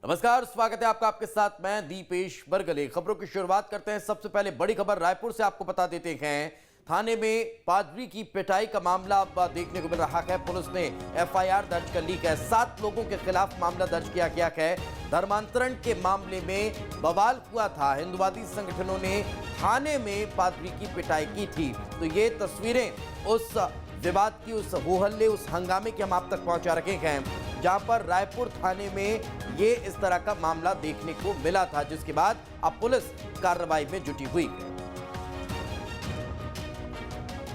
नमस्कार, स्वागत है आपका। आपके साथ मैं दीपेश बरगले। खबरों की शुरुआत करते हैं। सबसे पहले बड़ी खबर रायपुर से आपको बता देते हैं। थाने में पादरी की पिटाई का मामला अब देखने को मिल रहा है। पुलिस ने एफआईआर दर्ज कर ली है। 7 लोगों के खिलाफ मामला दर्ज किया गया है। धर्मांतरण के मामले में बवाल हुआ था। हिंदुवादी संगठनों ने थाने में पादरी की पिटाई की थी। तो ये तस्वीरें उस विवाद की, उस हो हल्ले, उस हंगामे की हम आप तक पहुंचा रखे हैं, जहां पर रायपुर थाने में ये इस तरह का मामला देखने को मिला था, जिसके बाद अब पुलिस कार्रवाई में जुटी हुई है।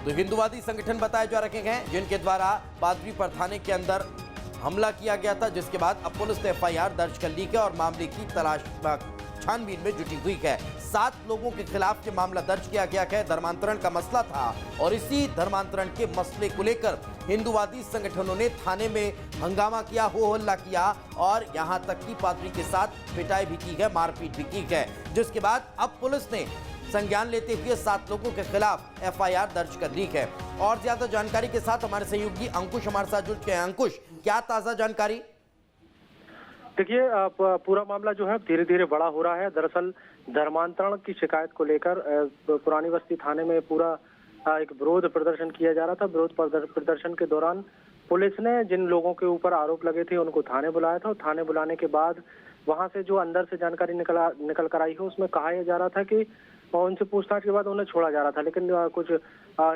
तो हिंदुवादी संगठन बताए जा रखे हैं जिनके द्वारा पादरी पर थाने के अंदर हमला किया गया था, जिसके बाद अब पुलिस ने एफआईआर दर्ज कर ली है और मामले की तलाश छानबीन में जुटी हुई है। 7 लोगों के खिलाफ ये मामला दर्ज किया गया है। धर्मांतरण का मसला था और इसी धर्मांतरण के मसले को लेकर हिंदुवादी संगठनों ने थाने में हंगामा किया, हो हल्ला किया और यहां तक कि पादरी के साथ पिटाई भी की है, मारपीट भी की है, जिसके बाद अब पुलिस ने संज्ञान लेते हुए 7 लोगों के खिलाफ एफआईआर दर्ज कर ली है। और ज्यादा जानकारी के साथ हमारे सहयोगी अंकुश हमारे साथ जुड़ गए हैं। अंकुश, क्या ताजा जानकारी? देखिए, पूरा मामला जो है धीरे धीरे बड़ा हो रहा है। दरअसल धर्मांतरण की शिकायत को लेकर पुरानी बस्ती थाने में पूरा एक विरोध प्रदर्शन किया जा रहा था। विरोध प्रदर्शन के दौरान पुलिस ने जिन लोगों के ऊपर आरोप लगे थे उनको थाने बुलाया था और थाने बुलाने के बाद वहां से जो अंदर से जानकारी निकल कर आई है उसमें कहा यह जा रहा था कि उनसे पूछताछ के बाद उन्हें छोड़ा जा रहा था। लेकिन कुछ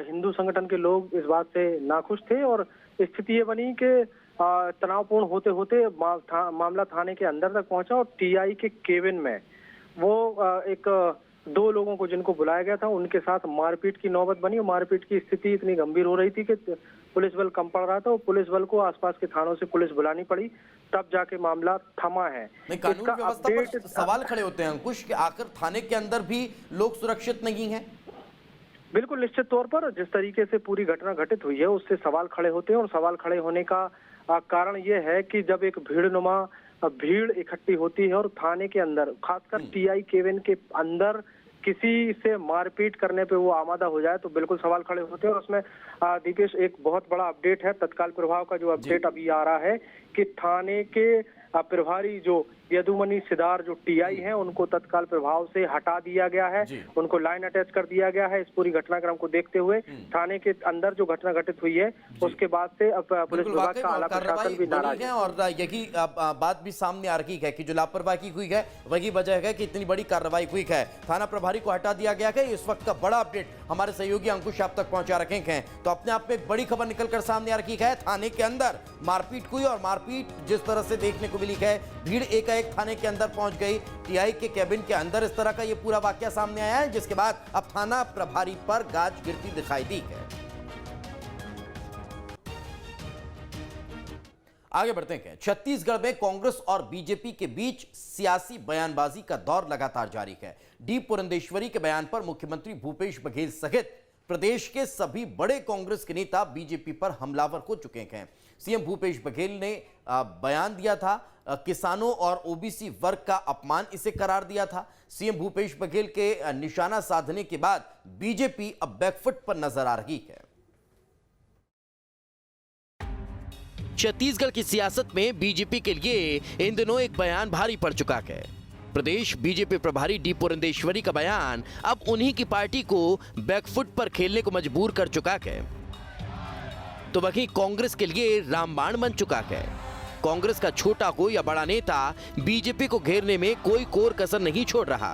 हिंदू संगठन के लोग इस बात से नाखुश थे और स्थिति ये बनी कि तनावपूर्ण होते होते मामला थाने के अंदर तक पहुंचा और टीआई के केबिन में वो एक 2 लोगों को जिनको बुलाया गया था उनके साथ मारपीट की नौबत बनी। मारपीट की स्थिति इतनी गंभीर हो रही थी कि पुलिस बल कम पड़ रहा था और पुलिस बल को आसपास के थानों से पुलिस बुलानी पड़ी, तब जाके मामला थमा है। कानून व्यवस्था पर सवाल खड़े होते हैं अंकुश कि आखिर थाने के अंदर भी लोग सुरक्षित नहीं हैं। बिल्कुल, निश्चित तौर पर जिस तरीके से पूरी घटना घटित हुई है उससे सवाल खड़े होते हैं और सवाल खड़े होने का कारण ये है कि जब एक भीड़ इकट्ठी होती है और थाने के अंदर खासकर टीआई केबिन के अंदर किसी से मारपीट करने पे वो आमादा हो जाए तो बिल्कुल सवाल खड़े होते हैं। और उसमें दीपेश एक बहुत बड़ा अपडेट है, तत्काल प्रभाव का जो अपडेट अभी आ रहा है कि थाने के प्रभारी जो यदुमणि सिदार जो टीआई हैं उनको तत्काल प्रभाव से हटा दिया गया है, उनको लाइन अटैच कर दिया गया है। इस पूरी घटनाक्रम को देखते हुए थाने के अंदर जो घटना घटित हुई है उसके बाद से अब पुलिस विभाग का आला प्रशासन भी नाराज है। और यही बात भी सामने आ रही है कि जो लापरवाही हुई है वही वजह है कि इतनी बड़ी कार्रवाई हुई है। थाना प्रभारी को हटा दिया गया है। इस वक्त का बड़ा अपडेट हमारे सहयोगी अंकुश आप तक पहुंचा रखे हैं। तो अपने आप में एक बड़ी खबर निकलकर सामने आ रही है। थाने के अंदर मारपीट हुई और मारपीट जिस तरह से देखने को मिली है, भीड़ एक थाने के अंदर पहुंच गई। टीआई के केबिन के अंदर इस तरह का ये पूरा वाकया सामने आया है, जिसके बाद अब थाना प्रभारी पर गाज गिरती दिखाई दी है। आगे बढ़ते हैं। छत्तीसगढ़ में कांग्रेस और बीजेपी के बीच सियासी बयानबाजी का दौर लगातार जारी है। डी पुरंदेश्वरी के बयान पर मुख्यमंत्री भूपेश बघेल सहित प्रदेश के सभी बड़े कांग्रेस के नेता बीजेपी पर हमलावर हो चुके हैं। सीएम भूपेश बघेल ने बयान दिया था, किसानों और ओबीसी वर्ग का अपमान इसे करार दिया था। सीएम भूपेश बघेल के निशाना साधने के बाद बीजेपी अब बैकफुट पर नजर आ रही है। छत्तीसगढ़ की सियासत में बीजेपी के लिए इन दिनों एक बयान भारी पड़ चुका है। प्रदेश बीजेपी प्रभारी डी पुरंदेश्वरी का बयान अब उन्हीं की पार्टी को बैकफुट पर खेलने को मजबूर कर चुका है। तो वहीं कांग्रेस के लिए रामबाण बन चुका है। कांग्रेस का छोटा हो या बड़ा नेता बीजेपी को घेरने में कोई कोर कसर नहीं छोड़ रहा।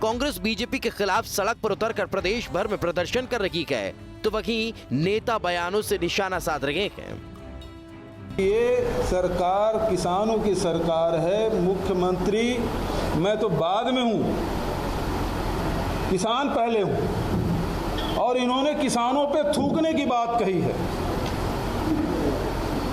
कांग्रेस बीजेपी के खिलाफ सड़क पर उतरकर प्रदेश भर में प्रदर्शन कर रही है, तो वहीं नेता बयानों से निशाना साध रहे हैं। ये सरकार किसानों की सरकार है। मुख्यमंत्री मैं तो बाद में हूं, किसान पहले हूं। और इन्होंने किसानों पे थूकने की बात कही है।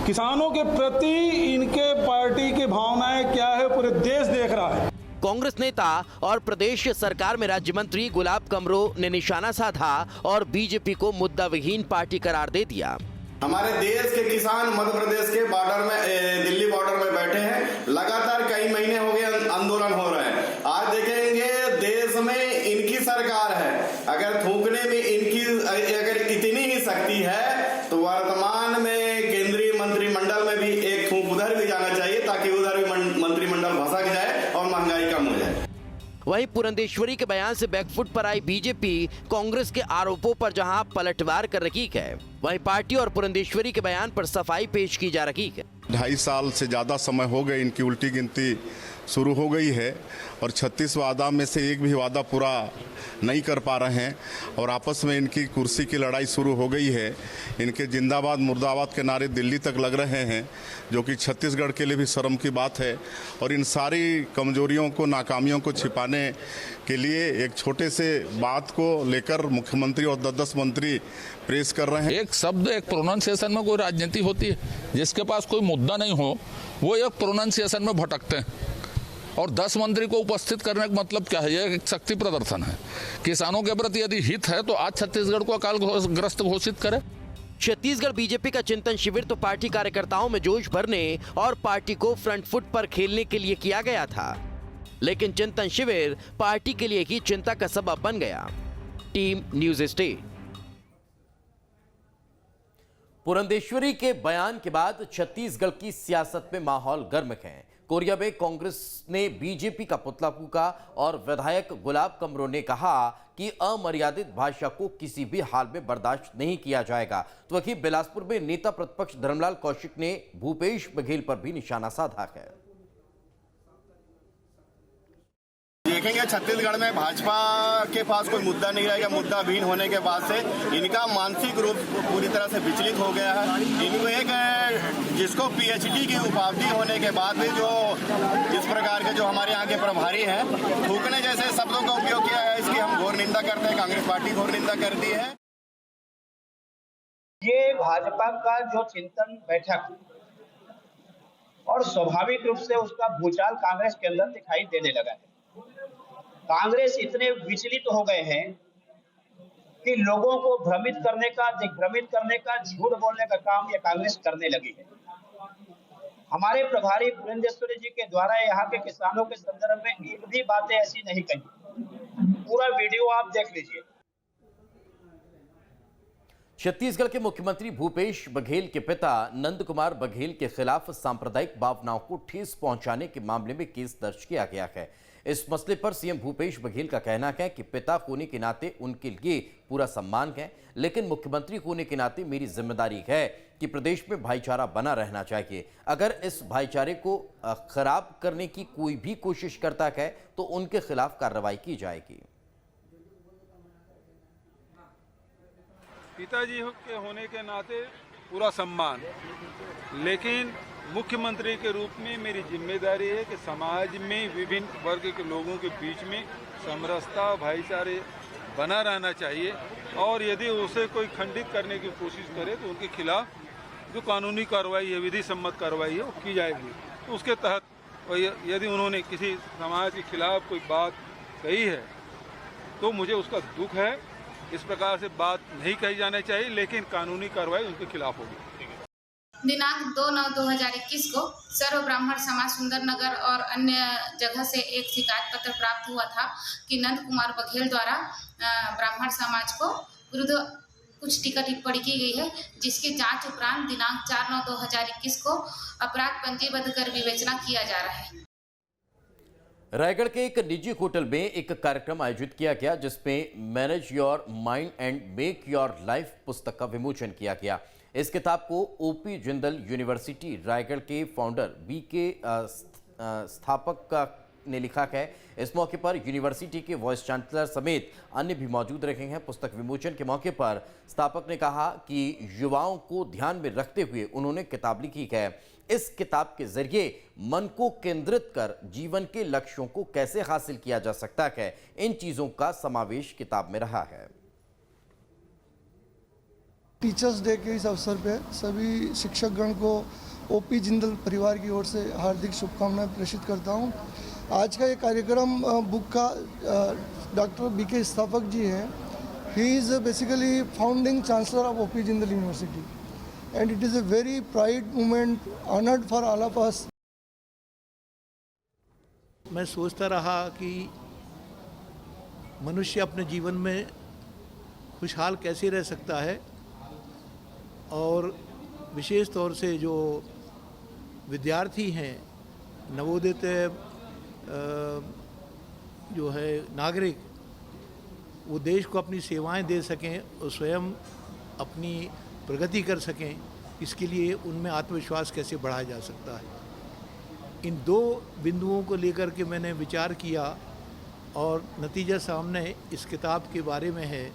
किसानों के प्रति इनके पार्टी की भावनाएं क्या है पूरे देश देख रहा है। कांग्रेस नेता और प्रदेश सरकार में राज्य मंत्री गुलाब कमरो ने निशाना साधा और बीजेपी को मुद्दा विहीन पार्टी करार दे दिया। हमारे देश के किसान मध्य प्रदेश के बॉर्डर में, दिल्ली बॉर्डर में बैठे हैं। लगातार कई महीने हो गए आंदोलन हो रहे हैं। आज देखेंगे देश में इनकी सरकार है। अगर थूकने में इनकी अगर इतनी ही शक्ति है तो वर्तमान में केंद्रीय मंत्रिमंडल में भी एक थूक उधर भी जाना चाहिए ताकि उधर भी मंत्रिमंडल भसक जाए। वहीं पुरंदेश्वरी के बयान से बैकफुट पर आई बीजेपी कांग्रेस के आरोपों पर जहां पलटवार कर रही है, वहीं पार्टी और पुरंदेश्वरी के बयान पर सफाई पेश की जा रही है। 2.5 साल से ज़्यादा समय हो गए, इनकी उल्टी गिनती शुरू हो गई है और 36 वादा में से एक भी वादा पूरा नहीं कर पा रहे हैं और आपस में इनकी कुर्सी की लड़ाई शुरू हो गई है। इनके जिंदाबाद मुर्दाबाद के नारे दिल्ली तक लग रहे हैं, जो कि छत्तीसगढ़ के लिए भी शर्म की बात है। और इन सारी कमजोरियों को, नाकामियों को छिपाने के लिए एक छोटे से बात को लेकर मुख्यमंत्री और 10 मंत्री प्रेस कर रहे हैं। एक शब्द, एक प्रोनाउंसिएशन में कोई राजनीति होती है। जिसके पास कोई मुद्दा नहीं हो वो एक प्रोनाउंसिएशन में भटकते हैं। और 10 मंत्री को उपस्थित करने का मतलब क्या है? यह एक शक्ति प्रदर्शन है। किसानों के प्रति यदि हित है तो आज छत्तीसगढ़ को अकालग्रस्त घोषित करे। छत्तीसगढ़ बीजेपी का चिंतन शिविर तो पार्टी कार्यकर्ताओं में जोश भरने और पार्टी को फ्रंट फुट पर खेलने के लिए किया गया था, लेकिन चिंतन शिविर पार्टी के लिए ही चिंता का सबब बन गया। Team news state. पुरंदेश्वरी के बयान के बाद छत्तीसगढ़ की सियासत में माहौल गर्म है। कोरिया में कांग्रेस ने बीजेपी का पुतला फूंका और विधायक गुलाब कमरो ने कहा कि अमर्यादित भाषा को किसी भी हाल में बर्दाश्त नहीं किया जाएगा। तो वहीं बिलासपुर में नेता प्रतिपक्ष धर्मलाल कौशिक ने भूपेश बघेल पर भी निशाना साधा है। देखेंगे छत्तीसगढ़ में भाजपा के पास कोई मुद्दा नहीं रहेगा। मुद्दा विहीन होने के बाद से इनका मानसिक रूप पूरी तरह से विचलित हो गया है। इनको एक जिसको पीएचडी की उपाधि होने के बाद भी जो इस प्रकार के जो हमारे यहाँ के प्रभारी हैं, थूकने जैसे शब्दों का उपयोग किया है, इसकी हम घोर निंदा करते हैं। कांग्रेस पार्टी घोर निंदा करती है। ये भाजपा का जो चिंतन बैठक और स्वाभाविक रूप से उसका भूचाल कांग्रेस के अंदर दिखाई देने लगा है। कांग्रेस इतने विचलित हो गए हैं कि लोगों को भ्रमित करने का, दिग्भ्रमित करने का, झूठ बोलने का काम ये कांग्रेस करने लगी है। हमारे प्रभारी पुरंदेश्वरी जी के द्वारा यहाँ के किसानों के संदर्भ में एक भी बातें ऐसी नहीं कही। पूरा वीडियो आप देख लीजिए। छत्तीसगढ़ के मुख्यमंत्री भूपेश बघेल के पिता नंद कुमार बघेल के खिलाफ सांप्रदायिक भावनाओं को ठेस पहुंचाने के मामले में केस दर्ज किया गया है। इस मसले पर सीएम भूपेश बघेल का कहना है कि पिता होने के नाते उनके लिए पूरा सम्मान है, लेकिन मुख्यमंत्री होने के नाते मेरी जिम्मेदारी है कि प्रदेश में भाईचारा बना रहना चाहिए। अगर इस भाईचारे को खराब करने की कोई भी कोशिश करता है तो उनके खिलाफ कार्रवाई की जाएगी। पिताजी के होने के नाते पूरा सम्मान, लेकिन मुख्यमंत्री के रूप में मेरी जिम्मेदारी है कि समाज में विभिन्न वर्ग के लोगों के बीच में समरसता, भाईचारे बना रहना चाहिए और यदि उसे कोई खंडित करने की कोशिश करे तो उनके खिलाफ जो कानूनी कार्रवाई है, विधि सम्मत कार्रवाई है, वो की जाएगी। तो उसके तहत यदि उन्होंने किसी समाज के खिलाफ कोई बात कही है तो मुझे उसका दुख है। इस प्रकार से बात नहीं कही जानी चाहिए, लेकिन कानूनी कार्रवाई उनके खिलाफ होगी। दिनांक 2/9/2021 को सर्व ब्राह्मण समाज सुंदरनगर और अन्य जगह से एक शिकायत पत्र प्राप्त हुआ था कि नंद कुमार बघेल द्वारा ब्राह्मण समाज को विरुद्ध कुछ टीका टिप्पणी की गई है, जिसकी जांच उपरांत दिनांक 4/9/2021 को अपराध पंजीबद्ध कर विवेचना किया जा रहा है। रायगढ़ के एक निजी होटल में एक कार्यक्रम आयोजित किया गया, जिसमें manage your mind and make your life पुस्तक का विमोचन किया गया। इस किताब को ओपी जिंदल यूनिवर्सिटी रायगढ़ के फाउंडर बीके स्थापक ने लिखा है। इस मौके पर यूनिवर्सिटी के वाइस चांसलर समेत अन्य भी मौजूद रहे हैं। पुस्तक विमोचन के मौके पर स्थापक ने कहा कि युवाओं को ध्यान में रखते हुए उन्होंने किताब लिखी है। इस किताब के जरिए मन को केंद्रित कर जीवन के लक्ष्यों को कैसे हासिल किया जा सकता है, इन चीजों का समावेश किताब में रहा है। टीचर्स डे के इस अवसर पर सभी शिक्षकगण को ओपी जिंदल परिवार की ओर से हार्दिक शुभकामनाएं प्रेषित करता हूं। आज का ये कार्यक्रम बुक का डॉक्टर बीके स्थापक जी हैं। He is basically founding chancellor of OP Jindal university and it is a very pride moment, honoured for all of us. मैं सोचता रहा कि मनुष्य अपने जीवन में खुशहाल कैसे रह सकता है, और विशेष तौर से जो विद्यार्थी हैं, नवोदित जो है नागरिक वो देश को अपनी सेवाएं दे सकें और स्वयं अपनी प्रगति कर सकें, इसके लिए उनमें आत्मविश्वास कैसे बढ़ाया जा सकता है। इन दो बिंदुओं को लेकर के मैंने विचार किया और नतीजा सामने इस किताब के बारे में है,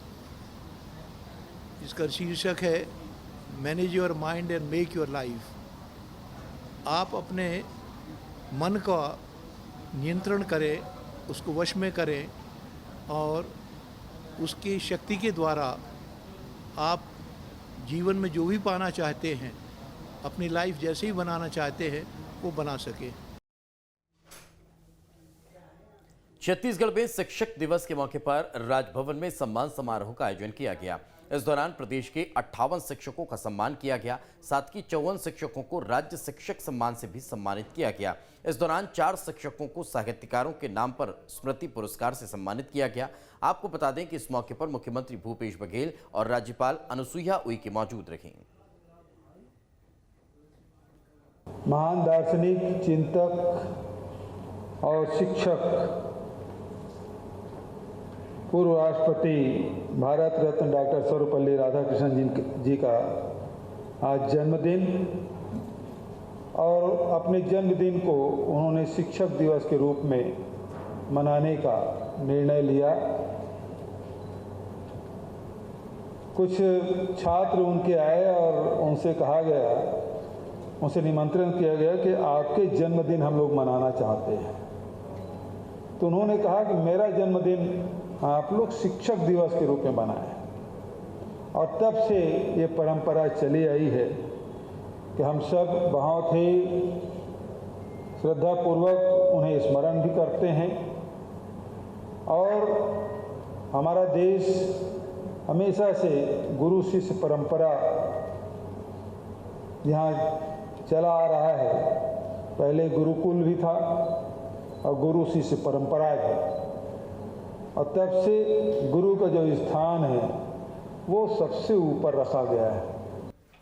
जिसका शीर्षक है manage your mind and make your life. आप अपने मन का नियंत्रण करें, उसको वश में करें और उसकी शक्ति के द्वारा आप जीवन में जो भी पाना चाहते हैं, अपनी लाइफ जैसे ही बनाना चाहते हैं वो बना सके। छत्तीसगढ़ में शिक्षक दिवस के मौके पर राजभवन में सम्मान समारोह का आयोजन किया गया। इस दौरान प्रदेश के 58 शिक्षकों का सम्मान किया गया। साथ ही 54 शिक्षकों को राज्य शिक्षक सम्मान से भी सम्मानित किया गया। इस दौरान 4 शिक्षकों को साहित्यकारों के नाम पर स्मृति पुरस्कार से सम्मानित किया गया। आपको बता दें कि इस मौके पर मुख्यमंत्री भूपेश बघेल और राज्यपाल अनुसुईया उइके मौजूद रहीं। महान दार्शनिक, चिंतक और शिक्षक पूर्व राष्ट्रपति भारत रत्न डॉक्टर सर्वपल्ली राधाकृष्णन जी का आज जन्मदिन, और अपने जन्मदिन को उन्होंने शिक्षक दिवस के रूप में मनाने का निर्णय लिया। कुछ छात्र उनके आए और उनसे कहा गया, उनसे निमंत्रण किया गया कि आपके जन्मदिन हम लोग मनाना चाहते हैं। तो उन्होंने कहा कि मेरा जन्मदिन आप लोग शिक्षक दिवस के रूप में मनाएं, और तब से ये परंपरा चली आई है कि हम सब बहुत ही श्रद्धापूर्वक उन्हें स्मरण भी करते हैं। और हमारा देश हमेशा से गुरु शिष्य परंपरा यहाँ चला आ रहा है। पहले गुरुकुल भी था और गुरु शिष्य परंपरा भी, और तब से गुरु का जो स्थान है वो सबसे ऊपर रखा गया है।